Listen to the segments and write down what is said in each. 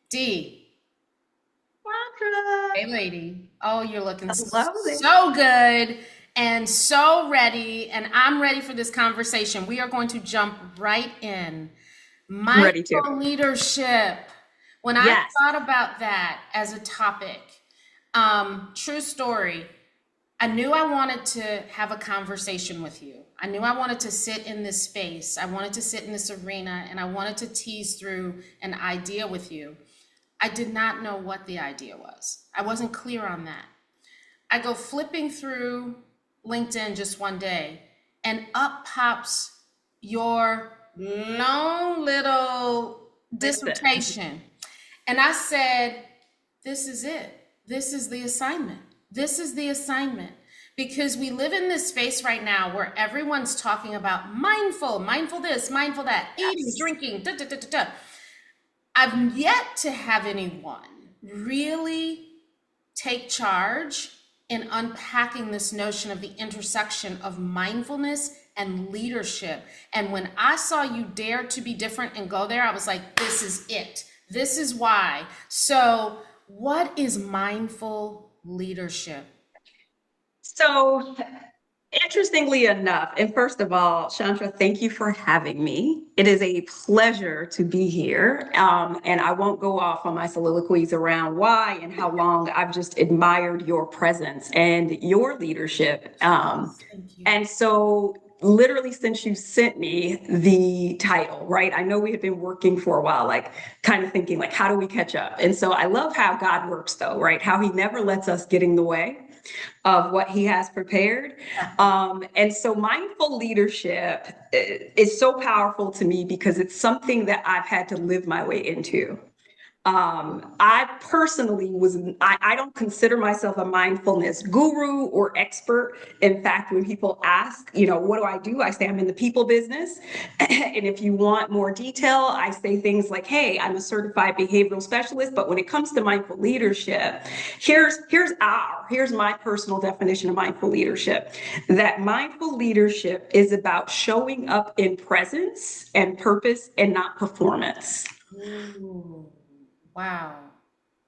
Dee, Sandra. hey lady. Oh, you're looking Hello there. so good and so ready. And I'm ready for this conversation. We are going to jump right in. I'm ready to. Mindful leadership. When I Yes. thought about that as a topic, true story, I knew I wanted to have a conversation with you. I knew I wanted to sit in this space. I wanted to sit in this arena and I wanted to tease through an idea with you. I did not know what the idea was. I wasn't clear on that. I go flipping through LinkedIn just one day, and up pops your long little Listen. dissertation. And I said, this is it. This is the assignment. This is the assignment. Because we live in this space right now where everyone's talking about mindful this, mindful that, eating, Yes. drinking, da da da da da. I've yet to have anyone really take charge in unpacking this notion of the intersection of mindfulness and leadership. And when I saw you dare to be different and go there, I was like, this is it. This is why. So, what is mindful leadership? So, interestingly enough, and first of all, Chandra, thank you for having me. It is a pleasure to be here. And I won't go off on my soliloquies around why and how long I've just admired your presence and your leadership. Thank you. And so, literally, since you sent me the title, right? I know we had been working for a while, like kind of thinking, like, how do we catch up? And so, I love how God works, though, right? How He never lets us get in the way of what He has prepared. And so, mindful leadership is so powerful to me because it's something that I've had to live my way into. I personally I don't consider myself a mindfulness guru or expert. In fact, when people ask, what do I do? I say I'm in the people business. And if you want more detail, I say things like, hey, I'm a certified behavioral specialist. But when it comes to mindful leadership, here's my personal definition of mindful leadership. That mindful leadership is about showing up in presence and purpose and not performance. Ooh, wow.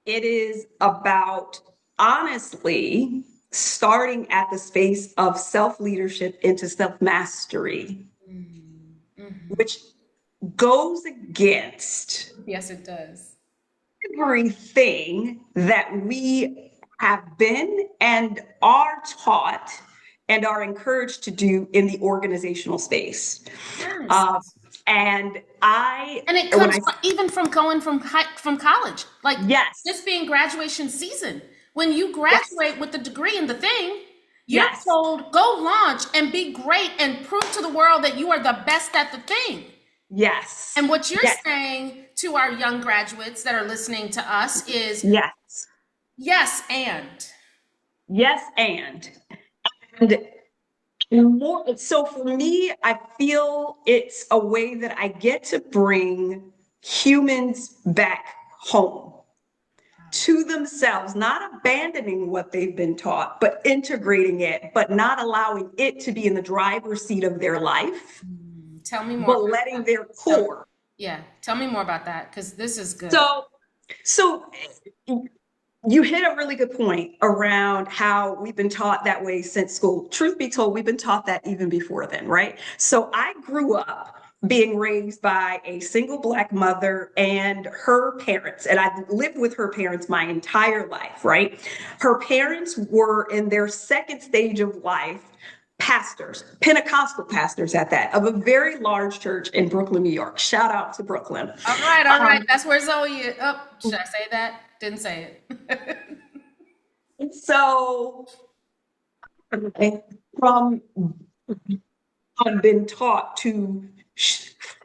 It is about honestly starting at the space of self leadership into self mastery, Mhm. which goes against Yes, it does. everything that we have been and are taught and are encouraged to do in the organizational space. Yes. Um, and I, And it when comes I, even from going from college, like this yes, being graduation season. When you yes, graduate with the degree and the thing, you're yes, told go launch and be great and prove to the world that you are the best at the thing. yes, And what you're yes, saying to our young graduates that are listening to us is yes, yes, and yes, and more. So for me, I feel it's a way that I get to bring humans back home to themselves, not abandoning what they've been taught, but integrating it, but not allowing it to be in the driver's seat of their life, tell me more but about letting that. their Tell, core. yeah, tell me more about that because this is good. So, so you hit a really good point around how we've been taught that way since school. Truth be told, we've been taught that even before then, right? So I grew up being raised by a single Black mother and her parents, and I've lived with her parents my entire life, right? Her parents were in their second stage of life. Pastors, Pentecostal pastors at that, of a very large church in Brooklyn, New York. Shout out to Brooklyn. All right, all right. Um, That's where Zoe is. Oh, should I say that? Didn't say it. so from I've been taught to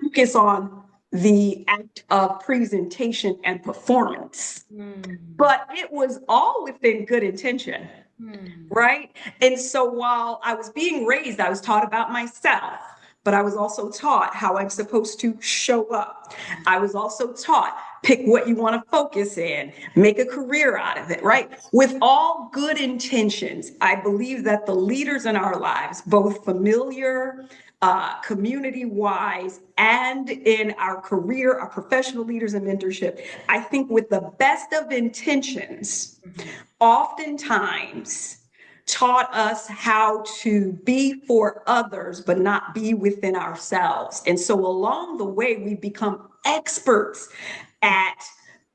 focus on the act of presentation and performance, Hmm. but it was all within good intention, Hmm. right? And so while I was being raised, I was taught about myself, but I was also taught how I'm supposed to show up. I was also taught pick what you want to focus in, make a career out of it, right? With all good intentions, I believe that the leaders in our lives, both familiar, community-wise, and in our career, our professional leaders and mentorship, I think with the best of intentions, oftentimes taught us how to be for others, but not be within ourselves. And so along the way, we become experts at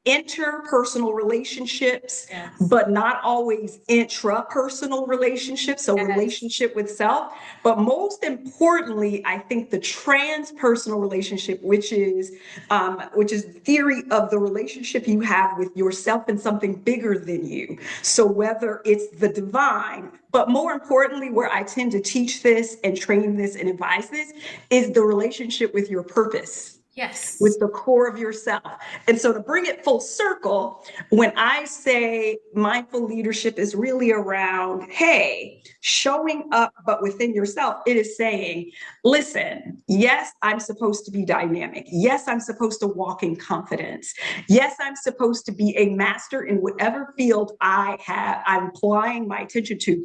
interpersonal relationships, Yes. but not always intrapersonal relationships, so Yes. relationship with self. But most importantly, I think the transpersonal relationship, which is the theory of the relationship you have with yourself and something bigger than you. So whether it's the divine, but more importantly, where I tend to teach this and train this and advise this, is the relationship with your purpose. Yes. With the core of yourself. And so to bring it full circle, when I say mindful leadership is really around, hey, showing up, but within yourself, it is saying, listen, yes, I'm supposed to be dynamic. Yes, I'm supposed to walk in confidence. Yes, I'm supposed to be a master in whatever field I'm applying my attention to.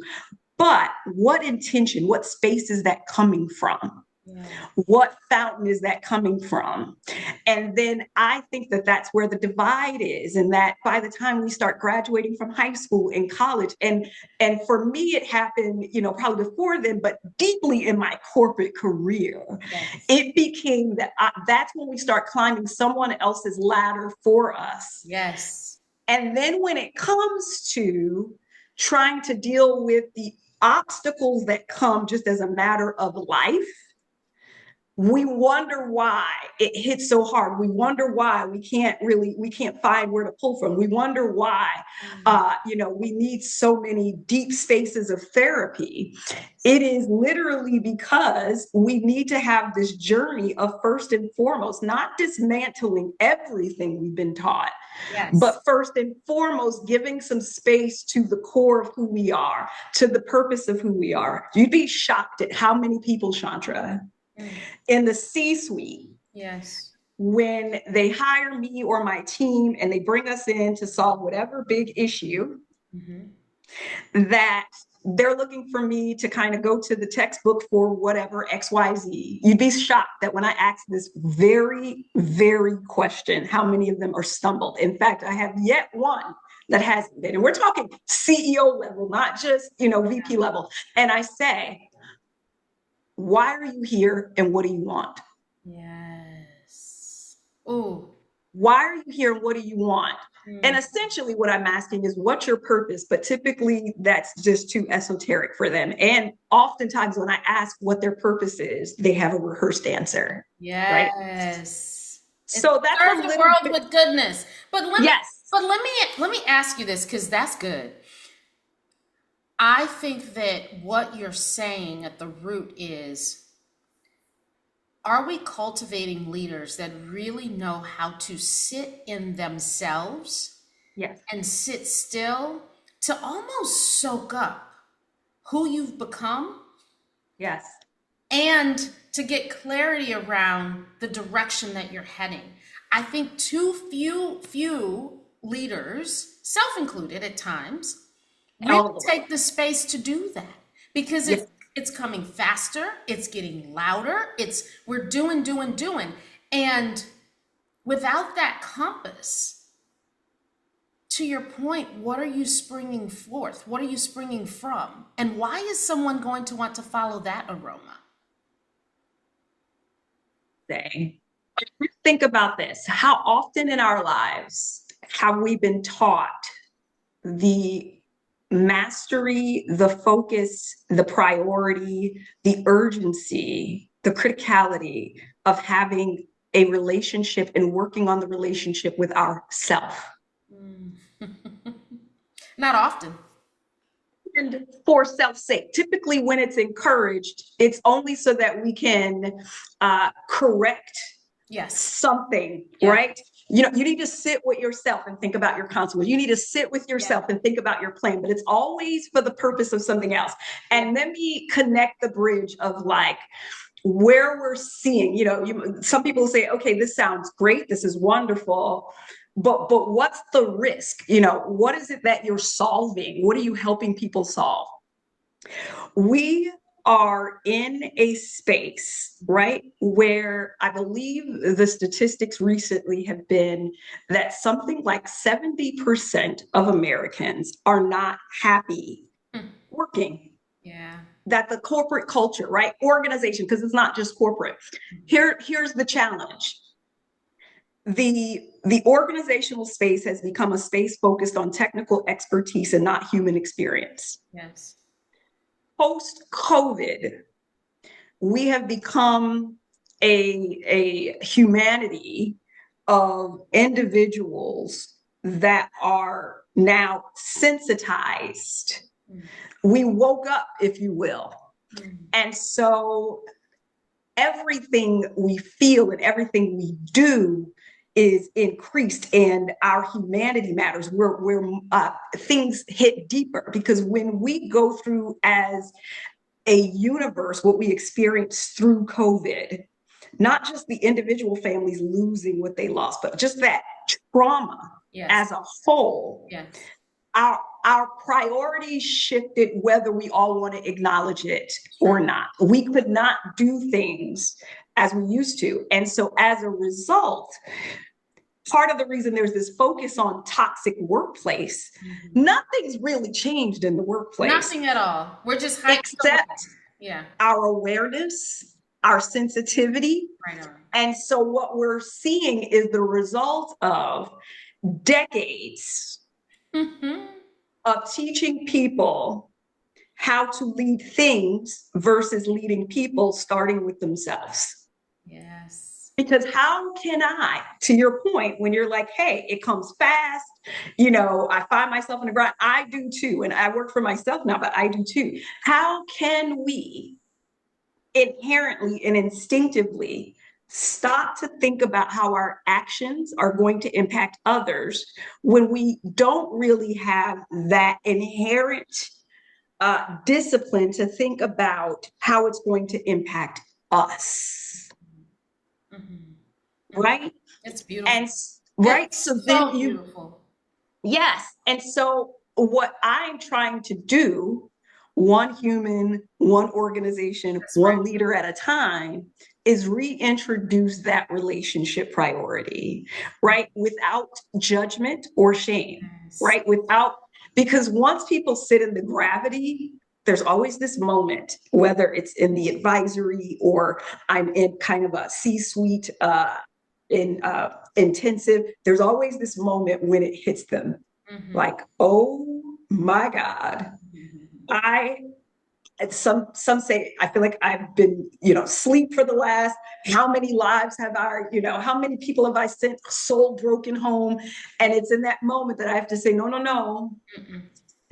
But what intention, what space is that coming from? Yeah. What fountain is that coming from? And then I think that that's where the divide is, and that by the time we start graduating from high school and college, and for me it happened, probably before then, but deeply in my corporate career, yes. It became that that's when we start climbing someone else's ladder for us. Yes. And then when it comes to trying to deal with the obstacles that come just as a matter of life, we wonder why it hits so hard. We wonder why we can't find where to pull from. We wonder why, we need so many deep spaces of therapy. It is literally because we need to have this journey of, first and foremost, not dismantling everything we've been taught, yes. But first and foremost, giving some space to the core of who we are, to the purpose of who we are. You'd be shocked at how many people, Chantra, in the C-suite, yes, when they hire me or my team and they bring us in to solve whatever big issue, that they're looking for me to kind of go to the textbook for whatever XYZ. You'd be shocked that when I ask this very, very question, how many of them are stumbled. In fact, I have yet one that hasn't been. And we're talking CEO level, not just, VP level. And I say, why are you here and what do you want? Yes. Oh. Why are you here and what do you want? And essentially what I'm asking is, what's your purpose? But typically that's just too esoteric for them. And oftentimes when I ask what their purpose is, they have a rehearsed answer. Yes. Right? So that's serve the world with goodness. But let me ask you this, because that's good. I think that what you're saying at the root is, are we cultivating leaders that really know how to sit in themselves, yes, and sit still to almost soak up who you've become? Yes. And to get clarity around the direction that you're heading. I think too few leaders, self-included at times, really take the space to do that, because it's coming faster, it's getting louder, we're doing. And without that compass, to your point, what are you springing forth? What are you springing from? And why is someone going to want to follow that aroma? Think about this. How often in our lives have we been taught the mastery, the focus, the priority, the urgency, the criticality of having a relationship and working on the relationship with ourself? Not often. And for self's sake. Typically when it's encouraged, it's only so that we can correct something, right? You need to sit with yourself and think about your consequences. You need to sit with yourself and think about your plan, but it's always for the purpose of something else. And let me connect the bridge of where we're seeing, some people say, okay, this sounds great. This is wonderful. But what's the risk? What is it that you're solving? What are you helping people solve? We are in a space, right, where I believe the statistics recently have been that something like 70% of Americans are not happy Hmm. working. Yeah. That the corporate culture, right, organization, because it's not just corporate. Here's the challenge. The organizational space has become a space focused on technical expertise and not human experience. Yes. Post COVID, we have become a humanity of individuals that are now sensitized. Mm. We woke up, if you will. Mm. And so everything we feel and everything we do is increased, and our humanity matters. Where things hit deeper, because when we go through as a universe what we experienced through COVID, not just the individual families losing what they lost, but just that trauma Yes. as a whole, Yes. our priorities shifted, whether we all want to acknowledge it or not. We could not do things as we used to. And so as a result, part of the reason there's this focus on toxic workplace, nothing's really changed in the workplace. Nothing at all. We're just hyped except yeah. our awareness, our sensitivity. Right on. And so what we're seeing is the result of decades of teaching people how to lead things versus leading people, starting with themselves. Yes. Because how can I, to your point, when you're like, hey, it comes fast, I find myself in the grind. I do too. And I work for myself now, but I do too. How can we inherently and instinctively stop to think about how our actions are going to impact others when we don't really have that inherent discipline to think about how it's going to impact us? Right? It's beautiful. And right. It's So then beautiful. Yes. And so what I'm trying to do, one human, one organization, That's one right. leader at a time, is reintroduce that relationship priority, right? Without judgment or shame, Yes. right? Because once people sit in the gravity, there's always this moment, whether it's in the advisory or I'm in kind of a C-suite intensive, there's always this moment when it hits them, like, oh my God, some say, I feel like I've been, sleep for the last, how many lives have I, how many people have I sent soul broken home? And it's in that moment that I have to say, no,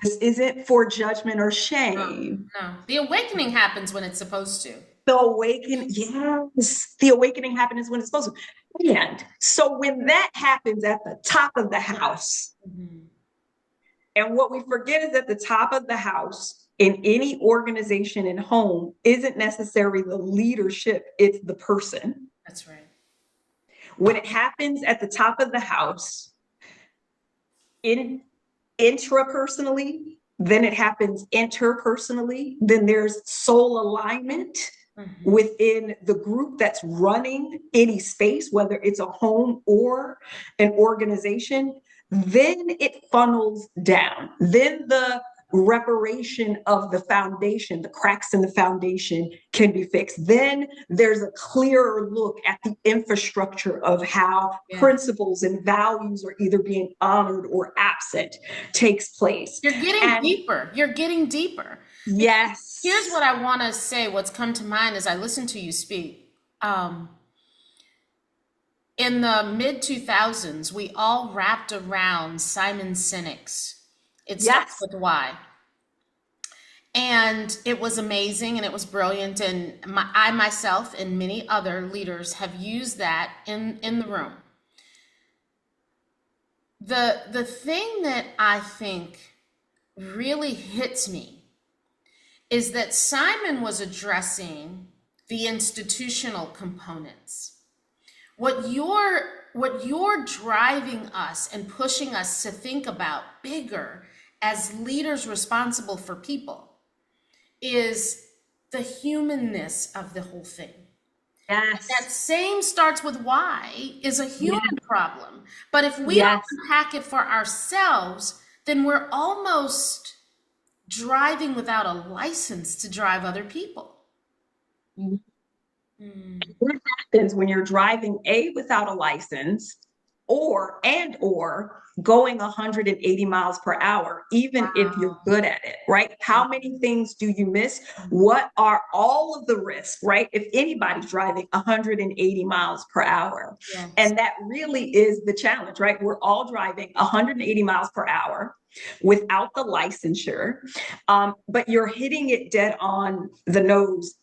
this isn't for judgment or shame. No. The awakening happens when it's supposed to. The awakening, yes, the awakening happens when it's supposed to. And so when that happens at the top of the house, and what we forget is at the top of the house in any organization and home isn't necessarily the leadership, it's the person. That's right. When it happens at the top of the house, intrapersonally, then it happens interpersonally, then there's soul alignment within the group that's running any space, whether it's a home or an organization, then it funnels down. Then the reparation of the foundation, the cracks in the foundation can be fixed. Then there's a clearer look at the infrastructure of how principles and values are either being honored or absent takes place. You're getting deeper. You're getting deeper. Yes. Here's what I want to say. What's come to mind as I listen to you speak. In the mid 2000s, we all wrapped around Simon Sinek's It Starts With Why. And it was amazing and it was brilliant. And I myself and many other leaders have used that in the room. The thing that I think really hits me is that Simon was addressing the institutional components. What you're driving us and pushing us to think about bigger as leaders responsible for people is the humanness of the whole thing. That Yes. same starts with why is a human Yes. problem. But if we don't Yes. unpack it for ourselves, then we're almost driving without a license to drive other people. Mm, What happens when you're driving A without a license or going 180 miles per hour, even if you're wow. good at it, right? How many things do you miss? What are all of the risks, right? If anybody's driving 180 miles per hour. Yes. And that really is the challenge, right? We're all driving 180 miles per hour without the licensure, but you're hitting it dead on the nose.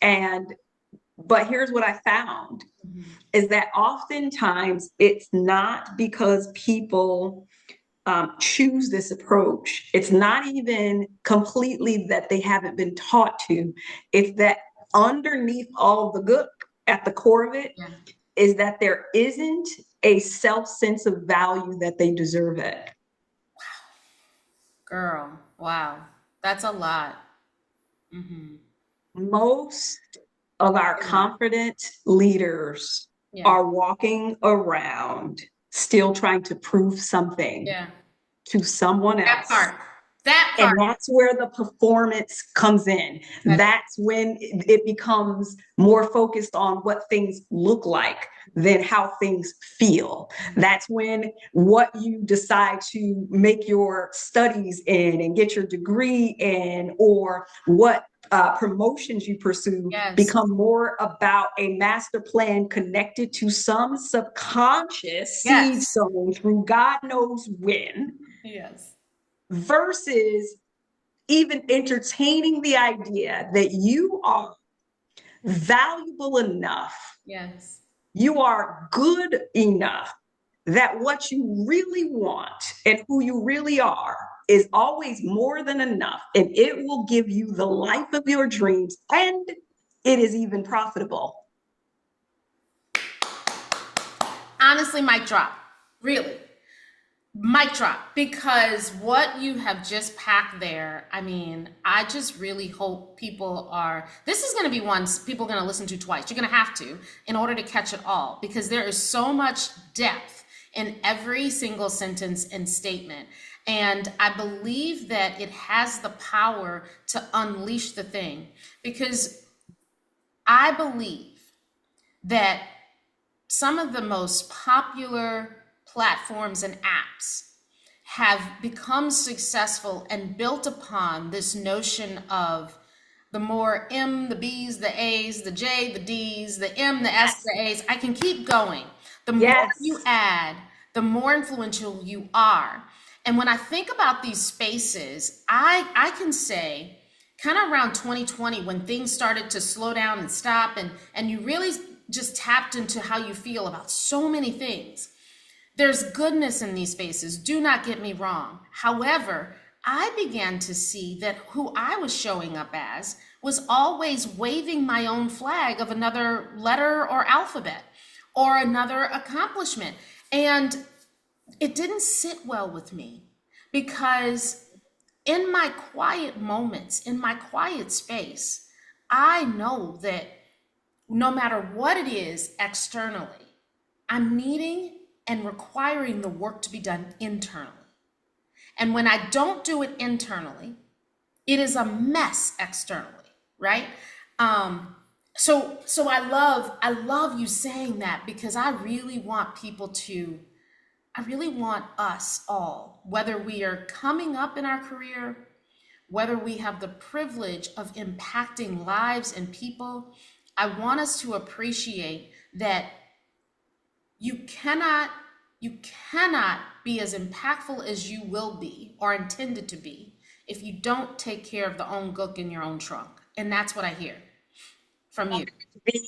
But here's what I found Mhm. is that oftentimes it's not because people choose this approach. It's not even completely that they haven't been taught to. It's that underneath all the good, at the core of it, Yeah. is that there isn't a self sense of value that they deserve it. Girl, wow. That's a lot. Hmm. Most of our A lot. confident leaders Yeah. are walking around still trying to prove something Yeah. to someone That else. part. That And part. that's where the performance comes in. That is. That's when it becomes more focused on what things look like than how things feel. That's when what you decide to make your studies in and get your degree in, or what promotions you pursue, Yes. become more about a master plan connected to some subconscious seed Yes. sown through God knows when, Yes. versus even entertaining the idea that you are valuable enough, Yes. you are good enough, that what you really want and who you really are is always more than enough. And it will give you the life of your dreams. And it is even profitable. Honestly, mic drop. Really. Mic drop. Because what you have just packed there, I mean, I just really hope people are. This is going to be one people are going to listen to twice. You're going to have to in order to catch it all, because there is so much depth in every single sentence and statement. And I believe that it has the power to unleash the thing, because I believe that some of the most popular platforms and apps have become successful and built upon this notion of the more M, the B's, the A's, the J, the D's, the M, the S, Yes. the A's. I can keep going. The more you Yes. add, the more influential you are. And when I think about these spaces, I can say kind of around 2020, when things started to slow down and stop, and you really just tapped into how you feel about so many things. There's goodness in these spaces, do not get me wrong. However, I began to see that who I was showing up as was always waving my own flag of another letter or alphabet or another accomplishment. And it didn't sit well with me, because in my quiet moments, in my quiet space, I know that no matter what it is externally, I'm needing and requiring the work to be done internally. And when I don't do it internally, it is a mess externally, right? Um, so I love you saying that, because I really want people to, I really want us all, whether we are coming up in our career, whether we have the privilege of impacting lives and people, I want us to appreciate that you cannot you cannot be as impactful as you will be or intended to be if you don't take care of the own gook in your own trunk. And that's what I hear from you. The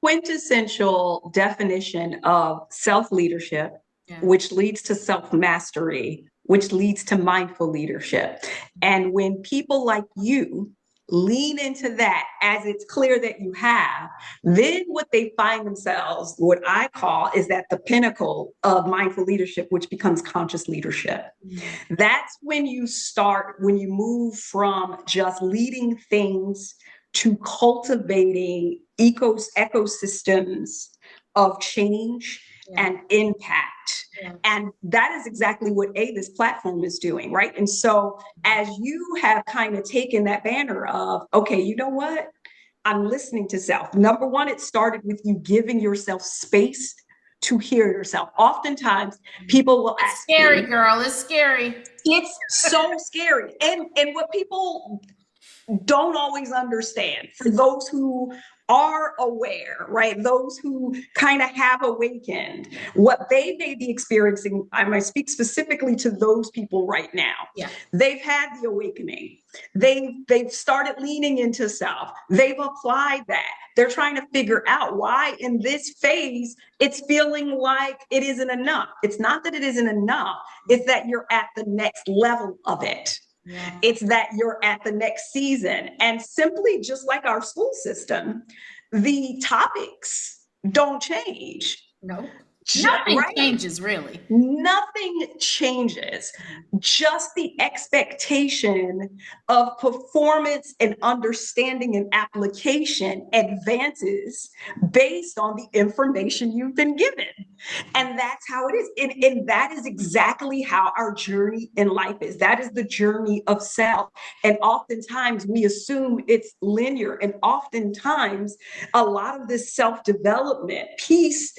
quintessential definition of self leadership, Yeah. which leads to self mastery, which leads to mindful leadership. And when people like you lean into that, as it's clear that you have, then what they find themselves, what I call, is at the pinnacle of mindful leadership, which becomes conscious leadership. Mm. That's when you start, when you move from just leading things to cultivating ecosystems of change Yeah. and impact. Yeah. And that is exactly what this platform is doing, right? And so as you have kind of taken that banner of, okay, you know what? I'm listening to self. Number one, it started with you giving yourself space to hear yourself. Oftentimes, people will It's ask scary, me, girl. It's scary. it's so scary. And what people don't always understand, for those who are aware, right? Those who kind of have awakened, what they may be experiencing. I might speak specifically to those people right now. Yeah. They've had the awakening. They've started leaning into self. They've applied that. They're trying to figure out why in this phase it's feeling like it isn't enough. It's not that it isn't enough. It's that you're at the next level of it. Yeah. It's that you're at the next season. And simply just like our school system, the topics don't change. Nope. Nothing Right? changes, really. Nothing changes. Just the expectation of performance and understanding and application advances based on the information you've been given. And that's how it is. And that is exactly how our journey in life is. That is the journey of self. And oftentimes we assume it's linear. And oftentimes a lot of this self-development piece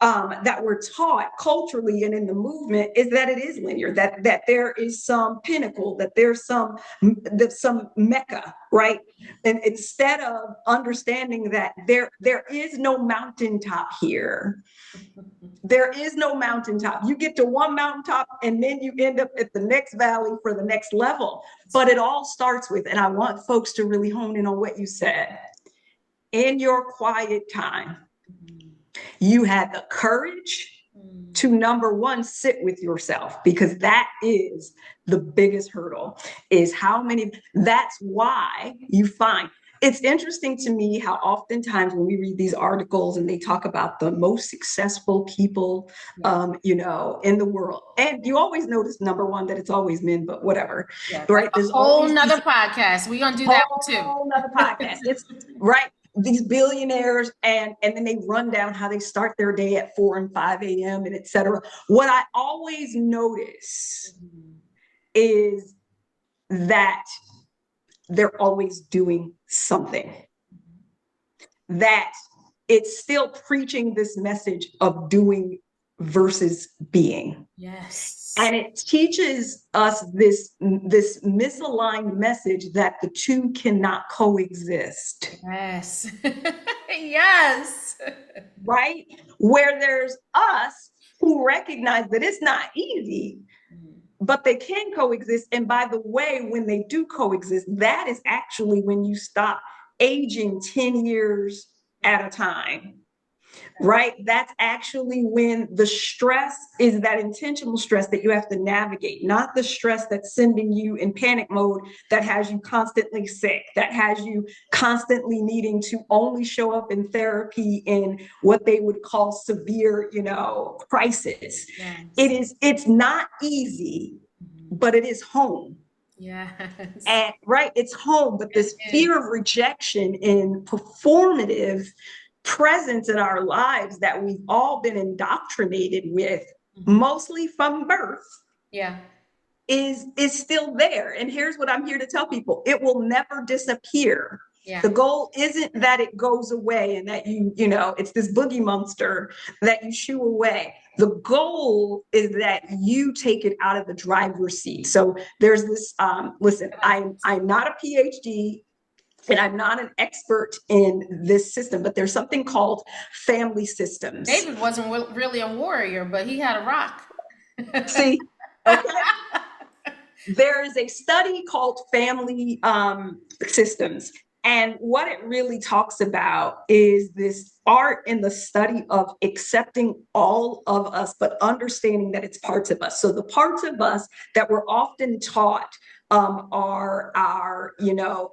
that we're taught culturally and in the movement is that it is linear, that there is some pinnacle, that there's some mecca, right? And instead of understanding that there is no mountaintop here. There is no mountaintop. You get to one mountaintop and then you end up at the next valley for the next level. But it all starts with, and I want folks to really hone in on what you said, in your quiet time, you had the courage to, number one, sit with yourself, because that is the biggest hurdle, is how many. That's why you find it's interesting to me how oftentimes when we read these articles and they talk about the most successful people, in the world, and you always notice, number one, that it's always men, but whatever, right? There's a whole nother podcast. We're gonna do that one too. Whole nother podcast. It's right. These billionaires, and then they run down how they start their day at 4 and 5 a.m. and et cetera. What I always notice is that they're always doing something, that it's still preaching this message of doing versus being. Yes. And it teaches us this misaligned message that the two cannot coexist. Yes. Yes. Right? Where there's us who recognize that it's not easy, but they can coexist. And by the way, when they do coexist, that is actually when you stop aging 10 years at a time. Right? That's actually when the stress is that intentional stress that you have to navigate, not the stress that's sending you in panic mode, that has you constantly sick, that has you constantly needing to only show up in therapy in what they would call severe, crisis. Yes. It's not easy, but it is home. Yes. And right, it's home, but this fear of rejection in performative presence in our lives that we've all been indoctrinated with, mostly from birth, is still there. And here's what I'm here to tell people: it will never disappear. The goal isn't that it goes away and that it's this boogie monster that you shoo away. The goal is that you take it out of the driver's seat. So there's this, listen, I'm not a PhD, and I'm not an expert in this system, but there's something called family systems. David wasn't really a warrior, but he had a rock. See, okay. There is a study called family systems. And what it really talks about is this art in the study of accepting all of us, but understanding that it's parts of us. So the parts of us that we're often taught are our,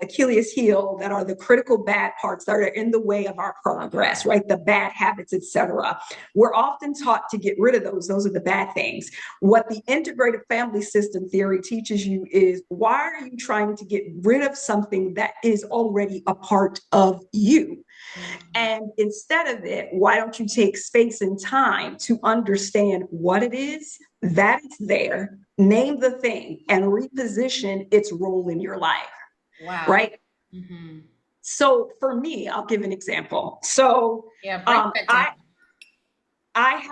Achilles heel, that are the critical bad parts that are in the way of our progress, right? The bad habits, etc. We're often taught to get rid of those. Those are the bad things. What the integrated family system theory teaches you is, why are you trying to get rid of something that is already a part of you? And instead of it, why don't you take space and time to understand what it is that it's there, name the thing, and reposition its role in your life, Wow. right? Mm-hmm. So for me, I'll give an example. So Yeah, break um, that I down. I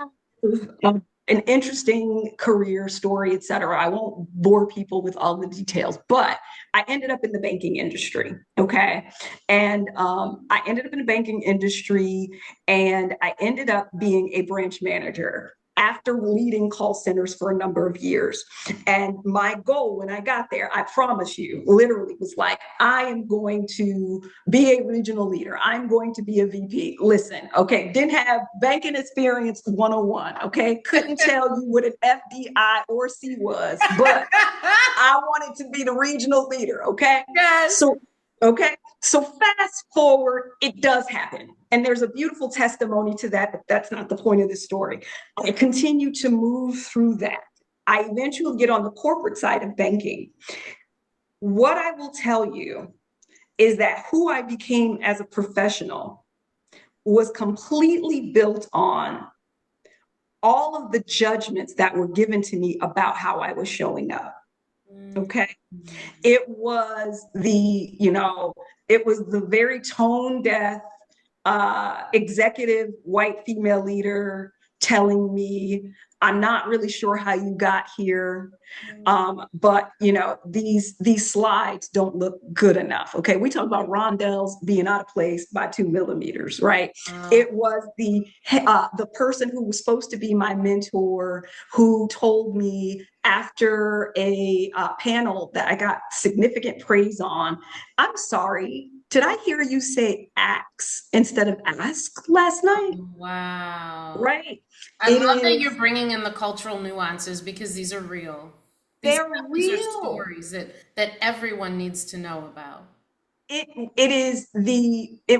have an interesting career story, et cetera. I won't bore people with all the details, but I ended up in the banking industry. Okay. And I ended up in the banking industry, and I ended up being a branch manager after leading call centers for a number of years. And my goal when I got there, I promise you, literally was like, I am going to be a regional leader. I'm going to be a VP. Listen, okay, didn't have banking experience 101, okay? Couldn't tell you what an FDI or C was, but I wanted to be the regional leader, okay? Yes. So, okay, so fast forward, it does happen. And there's a beautiful testimony to that, but that's not the point of this story. I continue to move through that. I eventually get on the corporate side of banking. What I will tell you is that who I became as a professional was completely built on all of the judgments that were given to me about how I was showing up. Okay. Mm-hmm. It was the very tone deaf executive white female leader telling me, I'm not really sure how you got here. But these slides don't look good enough. Okay, we talk about rondelles being out of place by 2 millimeters, right? Uh, It was the person who was supposed to be my mentor who told me after a panel that I got significant praise on, I'm sorry, did I hear you say ax instead of ask last night? wow. Right. I It love that is, you're bringing in the cultural nuances because these are real. These they're these are real. stories that everyone needs to know about. It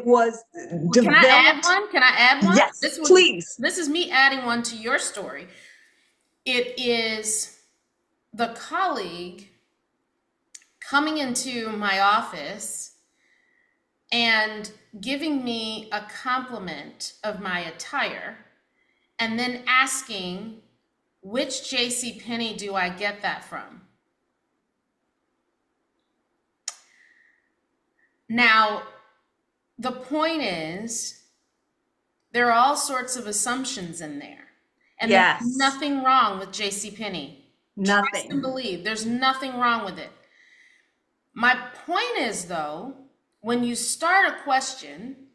was Well, can I add developed. one? Can I add one? Yes, please. This is me adding one to your story. It is the colleague coming into my office and giving me a compliment of my attire and then asking, which J.C. Penney do I get that from? Now, the point is, there are all sorts of assumptions in there. And there's Yes. nothing wrong with J.C. Penney. Trust and Nothing. believe. There's nothing wrong with it. My point is, though, when you start a question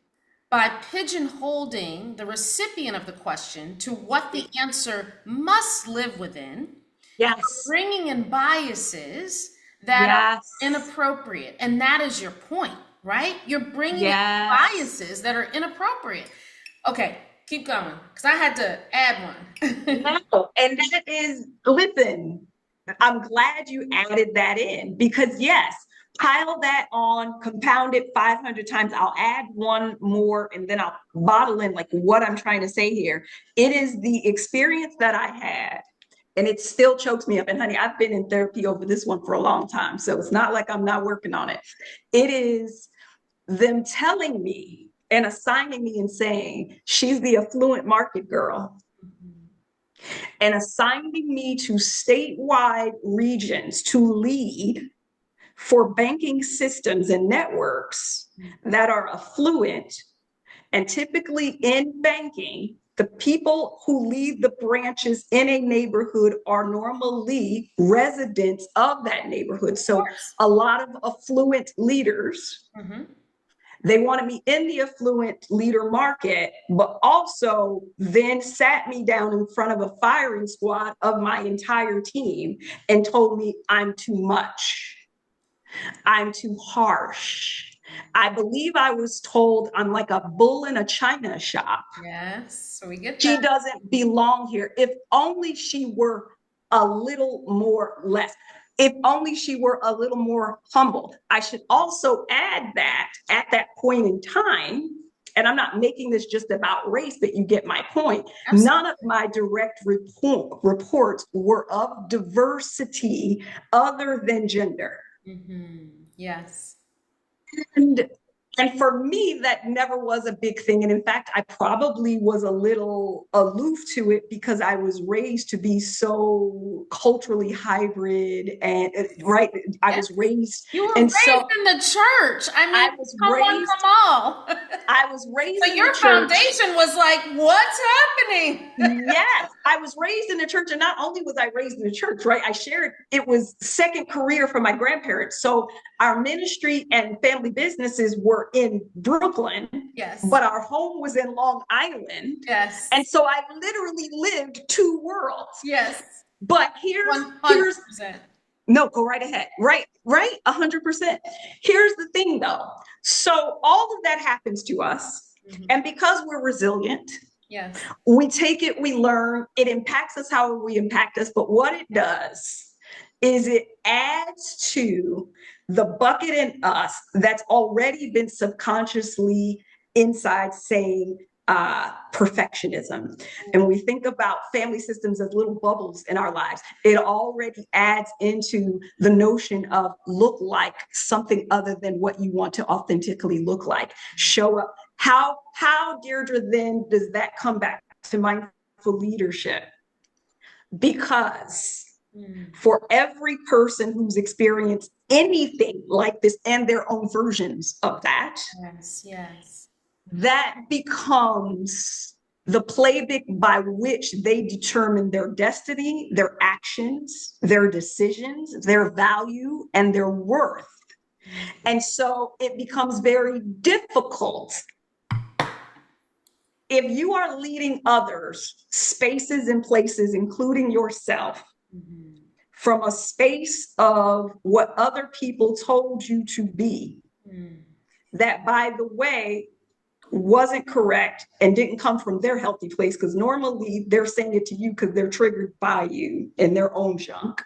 by pigeonholing the recipient of the question to what the answer must live within, Yes. bringing in biases that are Yes. inappropriate. And that is your point, right? You're bringing in Yes. biases that are inappropriate. Okay, keep going, because I had to add one. No. And that is, listen, I'm glad you added that in, because yes, pile that on, compound it 500 times. I'll add one more and then I'll bottle in like what I'm trying to say here. It is the experience that I had, and it still chokes me up. And honey, I've been in therapy over this one for a long time. So it's not like I'm not working on it. It is them telling me and assigning me and saying, she's the affluent market girl, and assigning me to statewide regions to lead for banking systems and networks that are affluent. And typically in banking, the people who lead the branches in a neighborhood are normally residents of that neighborhood. Of So course. a lot of affluent leaders, Mm-hmm. they wanted me in the affluent leader market, but also then sat me down in front of a firing squad of my entire team and told me I'm too much. I'm too harsh. I believe I was told I'm like a bull in a china shop. Yes, so we get She that. doesn't belong here. If only she were a little more less. If only she were a little more humble. I should also add that at that point in time, and I'm not making this just about race, but you get my point. Absolutely. None of my direct reports were of diversity other than gender. Yes. And and for me, that never was a big thing. And in fact, I probably was a little aloof to it because I was raised to be so culturally hybrid and right. I Yes. was raised, You were and raised so in the church. I mean, I was come one, raised, come all. I was raised So in the your church. foundation was like, what's happening? Yes, I was raised in the church, and not only was I raised in the church, right? I shared it was second career for my grandparents. So our ministry and family businesses were in Brooklyn, Yes. but our home was in Long Island. And Yes. so I literally lived two worlds. Yes. But here's 100%. no, go right ahead. Right, 100%. Here's the thing though. So all of that happens to us. And because we're resilient, Yes. we take it, we learn, it impacts us however we impact us. But what it does is it adds to the bucket in us that's already been subconsciously inside saying perfectionism. And we think about family systems as little bubbles in our lives. It already adds into the notion of look like something other than what you want to authentically look like, show up. How Deirdre, then does that come back to mindful leadership? Because for every person who's experienced anything like this and their own versions of that, Yes. Yes. that becomes the playbook by which they determine their destiny, their actions, their decisions, their value, and their worth. And so it becomes very difficult if you are leading others, spaces and places, including yourself, from a space of what other people told you to be, that, by the way, wasn't correct and didn't come from their healthy place, because normally they're saying it to you because they're triggered by you and their own junk.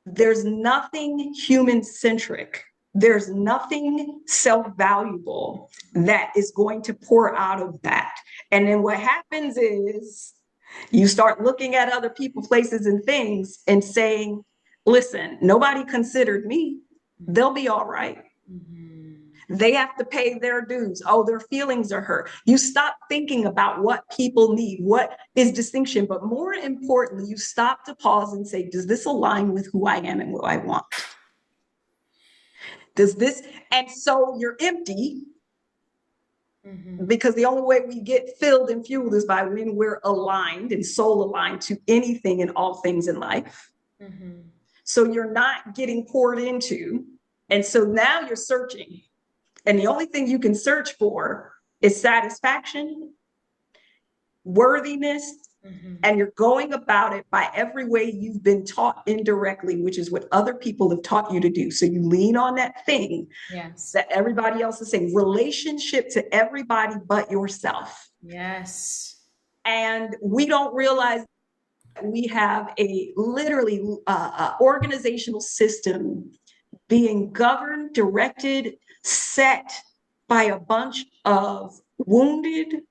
There's nothing human centric. There's nothing self-valuable that is going to pour out of that. And then what happens is you start looking at other people, places, and things and saying, listen, nobody considered me. They'll be all right. They have to pay their dues. Oh, their feelings are hurt. You stop thinking about what people need, what is distinction. But more importantly, you stop to pause and say, does this align with who I am and what I want? Does this? And so you're empty, because the only way we get filled and fueled is by when we're aligned and soul aligned to anything and all things in life. So you're not getting poured into. And so now you're searching. And the only thing you can search for is satisfaction, worthiness, and you're going about it by every way you've been taught indirectly, which is what other people have taught you to do. So you lean on that thing that everybody else is saying, relationship to everybody but yourself. Yes. And we don't realize we have a literally organizational system being governed, directed, set by a bunch of wounded,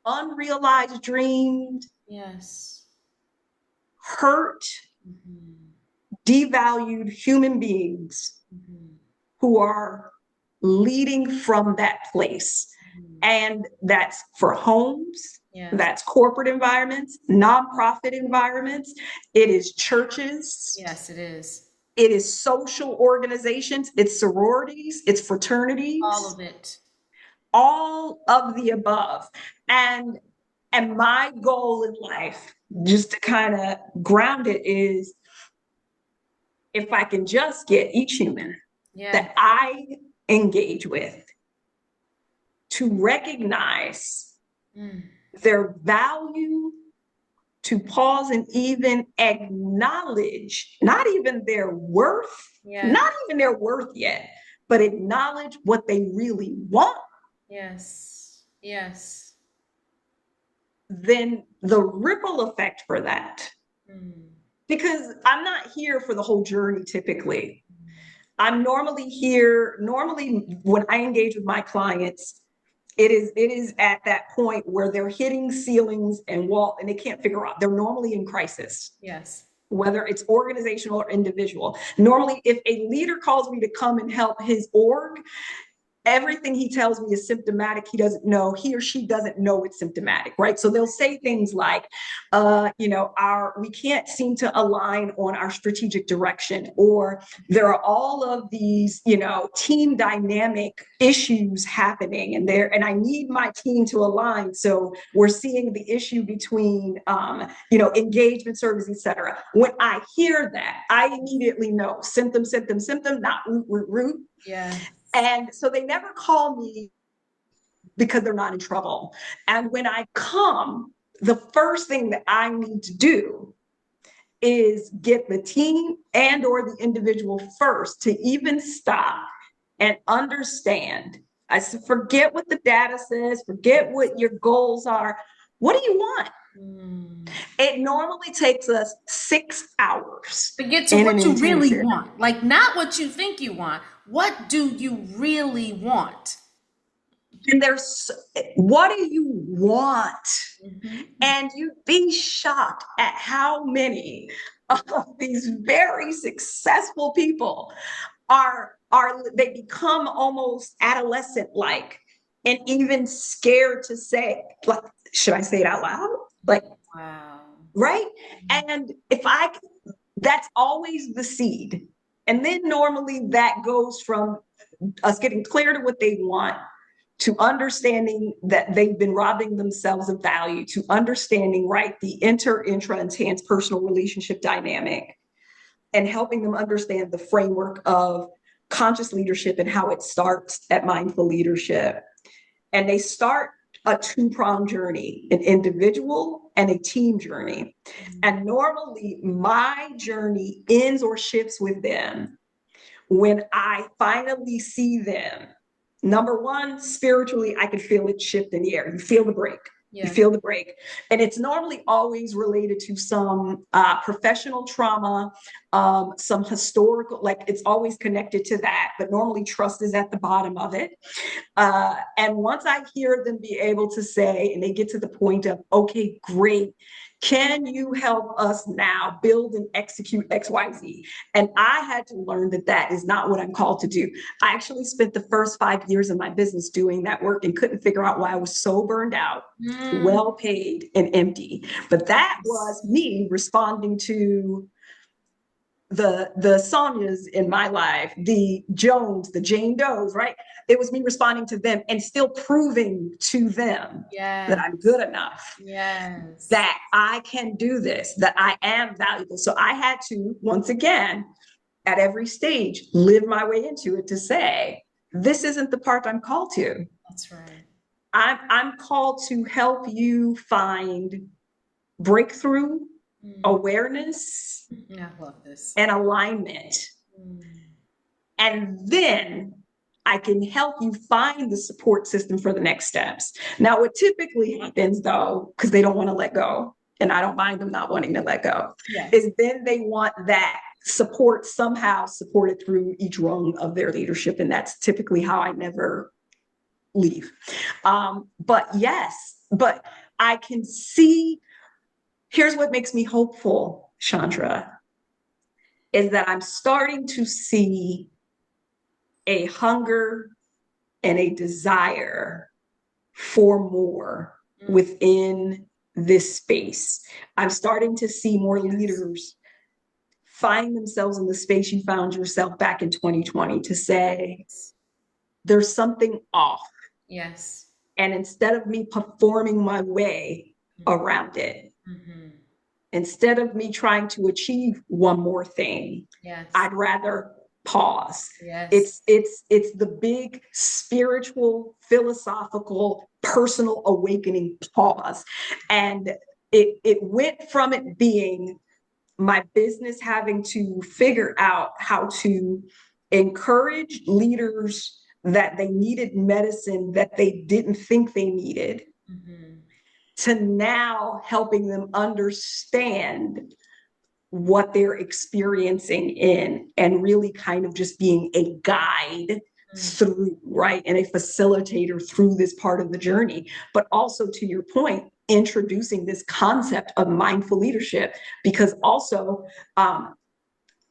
unrealized dreams, hurt, devalued human beings who are leading from that place. And that's for homes, that's corporate environments, nonprofit environments, it is churches. Yes, it is. It is social organizations, it's sororities, it's fraternities. All of it. All of the above. And my goal in life, just to kind of ground it, is if I can just get each human that I engage with to recognize their value, to pause and even acknowledge, not even their worth, not even their worth yet, but acknowledge what they really want. Yes. Yes. then the ripple effect for that, Mm. because I'm not here for the whole journey typically. I'm normally here, normally when I engage with my clients, it is at that point where they're hitting ceilings and wall and they can't figure out. They're normally in crisis, Yes. whether it's organizational or individual. Normally, if a leader calls me to come and help his org, everything he tells me is symptomatic. He or she doesn't know it's symptomatic, right? So they'll say things like, we can't seem to align on our strategic direction, or there are all of these, team dynamic issues happening and I need my team to align. So we're seeing the issue between, engagement, service, etc. When I hear that, I immediately know symptom, symptom, symptom, not root, root, root. Yeah. And so they never call me because they're not in trouble. And when I come, the first thing that I need to do is get the team and or the individual first to even stop and understand. I said, forget what the data says, forget what your goals are. What do you want? It normally takes us 6 hours But get to in an what you really intensive. want. Like, not what you think you want. What do you really want? And what do you want? Mm-hmm. And you'd be shocked at how many of these very successful people they become almost adolescent like and even scared to say, like, should I say it out loud? Like, Wow. right? And that's always the seed. And then normally that goes from us getting clear to what they want, to understanding that they've been robbing themselves of value, to understanding, right, the intra, and transpersonal relationship dynamic, and helping them understand the framework of conscious leadership and how it starts at mindful leadership. And they start a two-pronged journey, an individual and a team journey. And normally my journey ends or shifts with them when I finally see them. Number one, spiritually, I can feel it shift in the air. You feel the break. Yeah. You feel the break. And it's normally always related to some professional trauma, some historical, like it's always connected to that, but normally trust is at the bottom of it. And once I hear them be able to say, and they get to the point of, okay, great, can you help us now build and execute XYZ? And I had to learn that that is not what I'm called to do. I actually spent the first 5 years of my business doing that work and couldn't figure out why I was so burned out, well paid, and empty. But that was me responding to the Sonyas in my life, the Jones, the Jane Does, right? It was me responding to them and still proving to them that I'm good enough, that I can do this, that I am valuable. So I had to, once again, at every stage, live my way into it to say, this isn't the part I'm called to. That's right. I'm called to help you find breakthrough, awareness, I love this. and alignment. And then I can help you find the support system for the next steps. Now, what typically happens though, because they don't want to let go, and I don't mind them not wanting to let go, is then they want that support somehow supported through each rung of their leadership. And that's typically how I never leave. But I can see, here's what makes me hopeful, Chandra, is that I'm starting to see a hunger and a desire for more within this space. I'm starting to see more leaders find themselves in the space you found yourself back in 2020 to say, there's something off. Yes. And instead of me performing my way around it, instead of me trying to achieve one more thing, I'd rather pause. It's the big spiritual, philosophical, personal awakening pause. And it went from it being my business having to figure out how to encourage leaders that they needed medicine that they didn't think they needed, to now helping them understand what they're experiencing in, and really kind of just being a guide through, right, and a facilitator through this part of the journey. But also, to your point, introducing this concept of mindful leadership, because also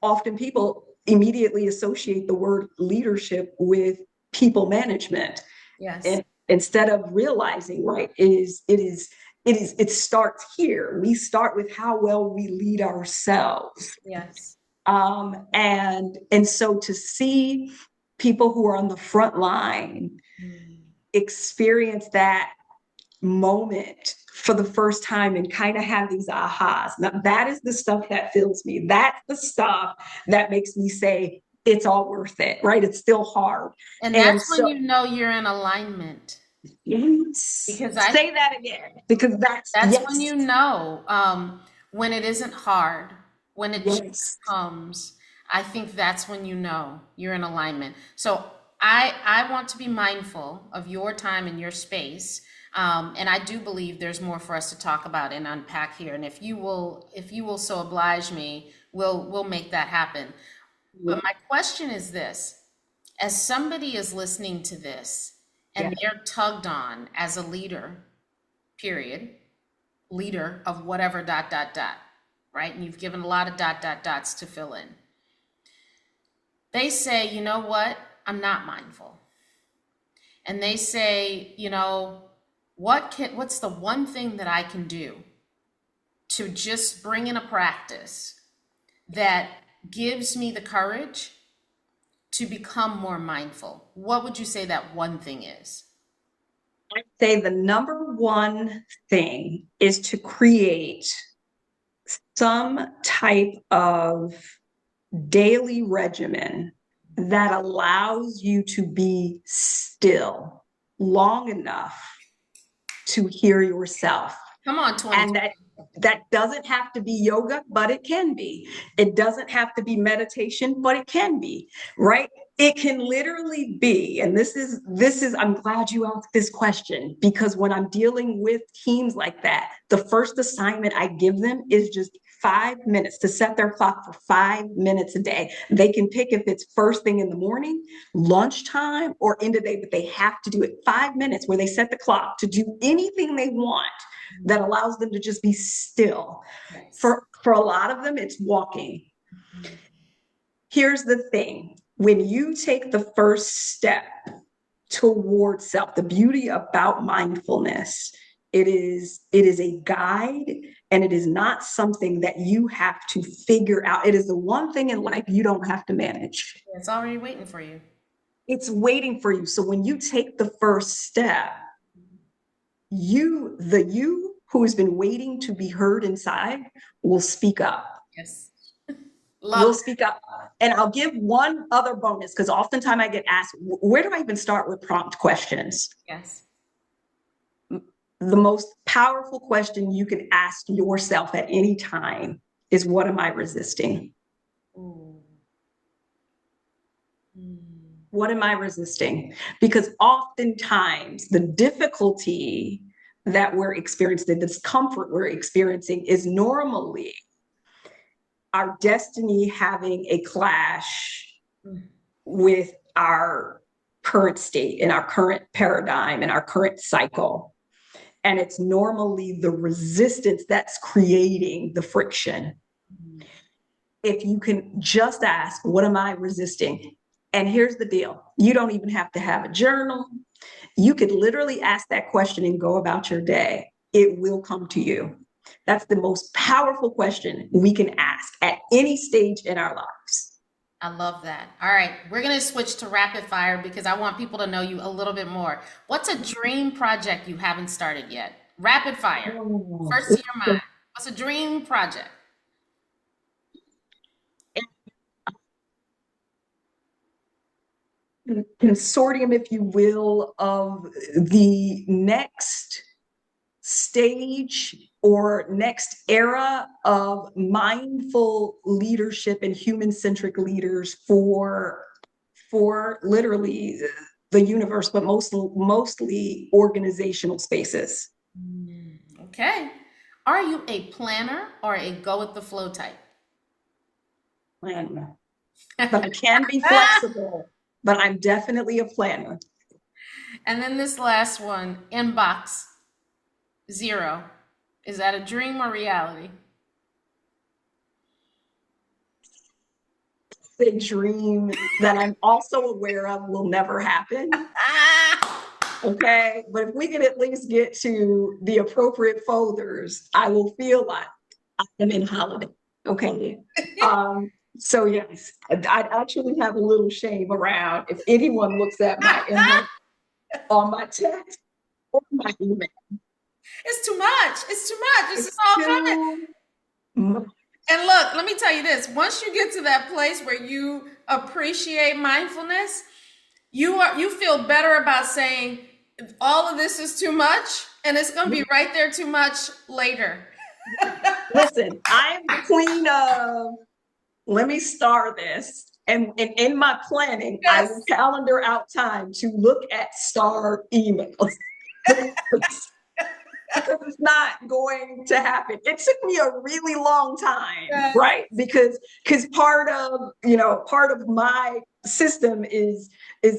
often people immediately associate the word leadership with people management. Yes. And instead of realizing, right, it starts here. We start with how well we lead ourselves. Yes. And so to see people who are on the front line experience that moment for the first time and kind of have these ahas. Now, that is the stuff that fills me. That's the stuff that makes me say, it's all worth it, right? It's still hard. And And that's when so, you know you're in alignment. yes, Because I say that again, because That's when yes, you know, when it isn't hard, when it just yes. comes. I think that's when you know you're in alignment. So I want to be mindful of your time and your space. And I do believe there's more for us to talk about and unpack here. And if you will so oblige me, we'll make that happen. But my question is this: as somebody is listening to this Yeah. and they're tugged on as a leader, period, leader of whatever dot dot dot, right? And you've given a lot of dot dot dots to fill in. They say, you know what? I'm not mindful. And they say, what's the one thing that I can do to just bring in a practice that gives me the courage to become more mindful? What would you say that one thing is? I'd say the number one thing is to create some type of daily regimen that allows you to be still long enough to hear yourself. Come on, 20. And that doesn't have to be yoga, but it can be. It doesn't have to be meditation, but it can be, right? It can literally be, and this is I'm glad you asked this question, because when I'm dealing with teams like that, the first assignment I give them is just 5 minutes to set their clock for 5 minutes a day. They can pick if it's first thing in the morning, lunchtime, or end of day, but they have to do it 5 minutes where they set the clock to do anything they want that allows them to just be still. Yes. For a lot of them, it's walking. Here's the thing: when you take the first step towards self, the beauty about mindfulness, it is a guide, and it is not something that you have to figure out. It is the one thing in life you don't have to manage. It's already waiting for you. It's waiting for you. So when you take the first step, you who has been waiting to be heard inside will speak up. Yes. Will Love it. speak up. And I'll give one other bonus, because oftentimes I get asked, where do I even start with prompt questions? Yes. The most powerful question you can ask yourself at any time is, what am I resisting? Ooh. What am I resisting? Because oftentimes the difficulty that we're experiencing, the discomfort we're experiencing, is normally our destiny having a clash with our current state and our current paradigm and our current cycle. And it's normally the resistance that's creating the friction. If you can just ask, what am I resisting? And here's the deal: you don't even have to have a journal. You could literally ask that question and go about your day. It will come to you. That's the most powerful question we can ask at any stage in our lives. I love that. All right, we're going to switch to rapid fire because I want people to know you a little bit more. What's a dream project you haven't started yet? Rapid fire. Oh, First to your mind. What's a dream project? consortium, if you will, of the next stage or next era of mindful leadership and human-centric leaders for literally the universe, but mostly organizational spaces. Okay. Are you a planner or a go with the flow type? Planner. But I can be flexible, but I'm definitely a planner. And then this last one, inbox zero. Is that a dream or reality? Big dream that I'm also aware of will never happen. Ah! Okay. But if we can at least get to the appropriate folders, I will feel like I'm in holiday. Okay. So yes, I'd actually have a little shame around if anyone looks at my inbox on my text or my email. It's too much. It's too much. This is It's all coming. too much. And look, let me tell you this. Once you get to that place where you appreciate mindfulness, you feel better about saying all of this is too much, and it's going to be right there too much later. Listen, I'm the queen of let me star this. And in my planning, I will Yes. calendar out time to look at star emails. Because it's not going to happen. It took me a really long time, Yes. right? Because part of my system is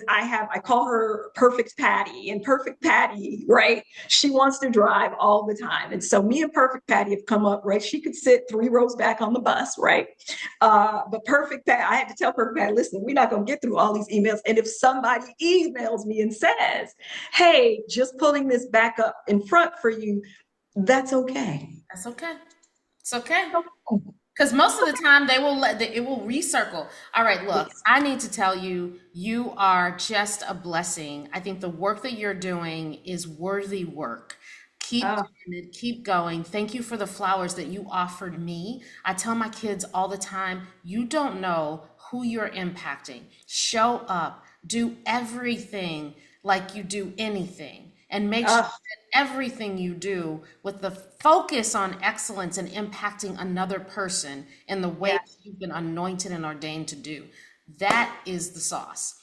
I call her Perfect Patty, and Perfect Patty, right? She wants to drive all the time, and so me and Perfect Patty have come up, right? She could sit 3 rows back on the bus, right? But Perfect Patty, I had to tell Perfect Patty, listen, we're not gonna get through all these emails, and if somebody emails me and says, hey, just pulling this back up in front for you, that's okay. That's okay. It's okay. Because most of the time it will recircle. All right, look, Yes. I need to tell you, you are just a blessing. I think the work that you're doing is worthy work. Keep Uh, doing it, keep going. Thank you for the flowers that you offered me. I tell my kids all the time, you don't know who you're impacting. Show up, do everything like you do anything, and make sure uh, that everything you do with the focus on excellence and impacting another person in the way that yes. you've been anointed and ordained to do. That is the sauce.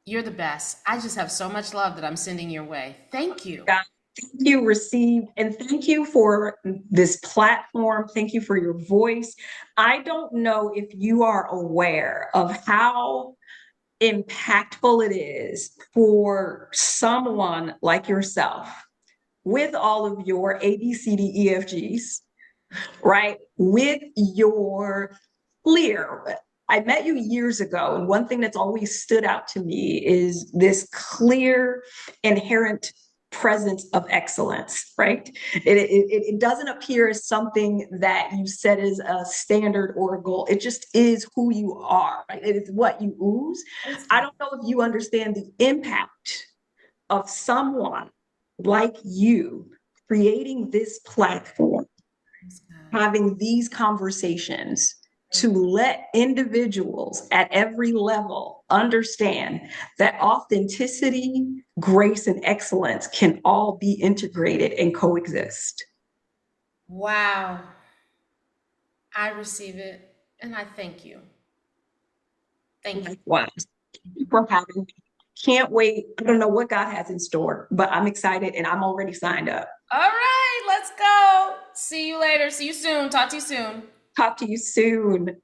You're the best. I just have so much love that I'm sending your way. Thank you. God, thank you received, and thank you for this platform. Thank you for your voice. I don't know if you are aware of how impactful it is for someone like yourself with all of your ABCDEFGs, right? With your clear. I met you years ago, and one thing that's always stood out to me is this clear, inherent presence of excellence, right? It doesn't appear as something that you set as a standard or a goal. It just is who you are, right? It is what you ooze. Praise I God. don't know if you understand the impact of someone like you creating this platform, Praise God. having these conversations to let individuals at every level understand that authenticity, grace, and excellence can all be integrated and coexist. Wow. I receive it and I thank you. Thank you. Likewise, thank you for having me. Can't wait. I don't know what God has in store, but I'm excited and I'm already signed up. All right, let's go. See you later. See you soon. Talk to you soon. Talk to you soon.